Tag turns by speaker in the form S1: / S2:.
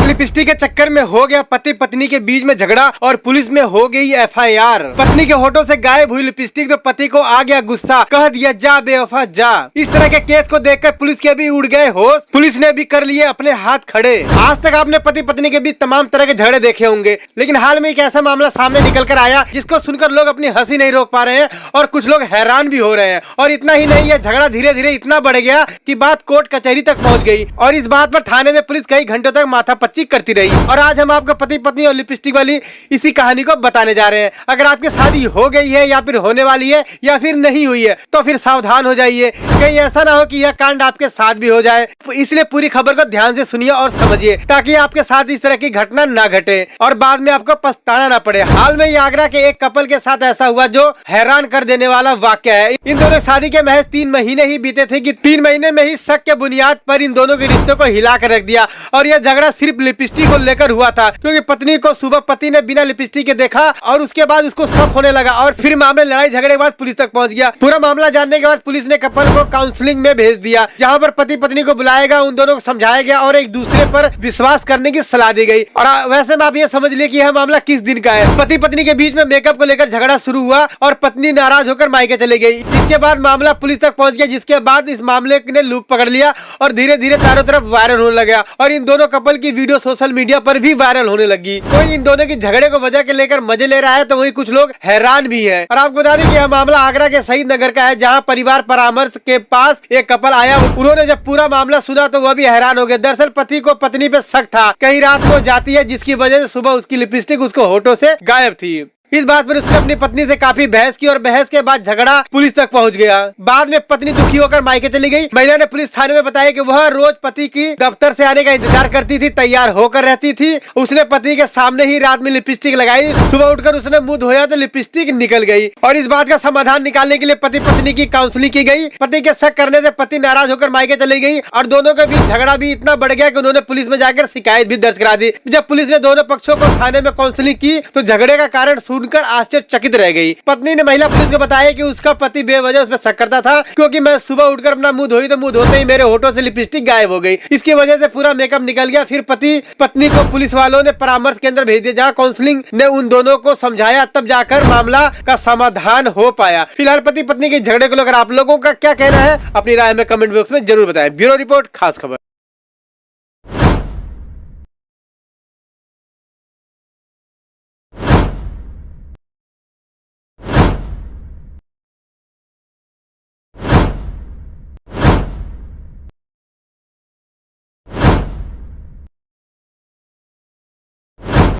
S1: Lipstick के चक्कर में हो गया पति पत्नी के बीच में झगड़ा और पुलिस में हो गई FIR। पत्नी के होठों से गायब हुई लिपस्टिक तो पति को आ गया गुस्सा, कह दिया जा बेवफा जा। इस तरह के केस को देखकर पुलिस के भी उड़ गए होश, पुलिस ने भी कर लिए अपने हाथ खड़े। आज तक आपने पति पत्नी के बीच तमाम तरह के झगड़े देखे होंगे, लेकिन हाल में एक ऐसा मामला सामने निकल कर आया जिसको सुनकर लोग अपनी हंसी नहीं रोक पा रहे हैं और कुछ लोग हैरान भी हो रहे हैं। और इतना ही नहीं, यह झगड़ा धीरे धीरे इतना बढ़ गया कि बात कोर्ट कचहरी तक पहुंच गई और इस बात पर थाने में पुलिस कई घंटों तक माथापच्ची करती रही। और आज हम आपको पति पत्नी और लिपस्टिक वाली इसी कहानी को बताने जा रहे हैं। अगर आपकी शादी हो गई है या फिर होने वाली है या फिर नहीं हुई है तो फिर सावधान हो जाइए, कहीं ऐसा ना हो कि यह कांड आपके साथ भी हो जाए। इसलिए पूरी खबर को ध्यान से सुनिए और समझिए ताकि आपके साथ इस तरह की घटना ना घटे और बाद में आपको पछताना ना पड़े। हाल में ही आगरा के एक कपल के साथ ऐसा हुआ जो हैरान कर देने वाला वाक्य है। इन दोनों शादी के महज 3 महीने ही बीते थे कि 3 महीने में ही शक के बुनियाद पर इन दोनों के रिश्ते को हिला कर रख दिया। और यह झगड़ा सिर्फ लिपस्टिक को लेकर हुआ था, क्योंकि पत्नी को सुबह पति ने बिना लिपस्टिक के देखा और उसके बाद उसको शक होने लगा और फिर मामले लड़ाई झगड़े के बाद पुलिस तक पहुंच गया। पूरा मामला जानने के बाद पुलिस ने कपल को काउंसलिंग में भेज दिया, जहां पर पति पत्नी को बुलाया, उन दोनों को समझाया गया और एक दूसरे पर विश्वास करने की सलाह दी गई। और वैसे में आप ये समझ लिए कि यह मामला किस दिन का है। पति पत्नी के बीच में मेकअप को लेकर झगड़ा शुरू हुआ और पत्नी नाराज होकर मायके चली गई। इसके बाद मामला पुलिस तक पहुंच गया, जिसके बाद इस मामले ने लूप पकड़ लिया और धीरे धीरे चारों तरफ वायरल होने लगा और इन दोनों कपल की वीडियो सोशल मीडिया पर भी वायरल होने लगी। कोई इन दोनों की झगड़े को वजह के लेकर मजे ले रहा है तो वही कुछ लोग हैरान भी है। और आपको बता दें कि यह मामला आगरा के शहीद नगर का है, जहां परिवार परामर्श के पास एक कपल आया। उन्होंने जब पूरा मामला सुना तो वह भी हैरान हो गए। दरअसल पति को पत्नी पे शक था, कहीं रात को जाती है जिसकी वजह से सुबह उसकी लिपस्टिक उसको होठों से गायब थी। इस बात पर उसने अपनी पत्नी से काफी बहस की और बहस के बाद झगड़ा पुलिस तक पहुंच गया। बाद में पत्नी दुखी होकर मायके चली गई। महिला ने पुलिस थाने में बताया कि वह रोज पति की दफ्तर से आने का इंतजार करती थी, तैयार होकर रहती थी। उसने पति के सामने ही रात में लिपस्टिक लगाई, सुबह उठकर उसने मुंह धोया तो लिपस्टिक निकल गई। और इस बात का समाधान निकालने के लिए पति पत्नी की काउंसलिंग की गई। पति के शक करने से पति नाराज होकर मायके चली गई और दोनों के बीच झगड़ा भी इतना बढ़ गया कि उन्होंने पुलिस में जाकर शिकायत भी दर्ज करा दी। जब पुलिस ने दोनों पक्षों को थाने में काउंसलिंग की तो झगड़े का कारण सुनकर आश्चर्यचकित रह गई। पत्नी ने महिला पुलिस को बताया कि उसका पति बेवजह उस पर शक करता था, क्योंकि मैं सुबह उठकर अपना मुंह धोई तो मुंह धोते ही मेरे होठों से लिपस्टिक गायब हो गई। इसकी वजह से पूरा मेकअप निकल गया। फिर पति पत्नी को पुलिस वालों ने परामर्श केंद्र भेज दिया, जहाँ काउंसलिंग ने उन दोनों को समझाया, तब जाकर मामला का समाधान हो पाया। फिलहाल पति पत्नी के झगड़े को लेकर आप लोगों का क्या कहना है, अपनी राय में कमेंट बॉक्स में जरूर बताएं। ब्यूरो रिपोर्ट, खास खबर।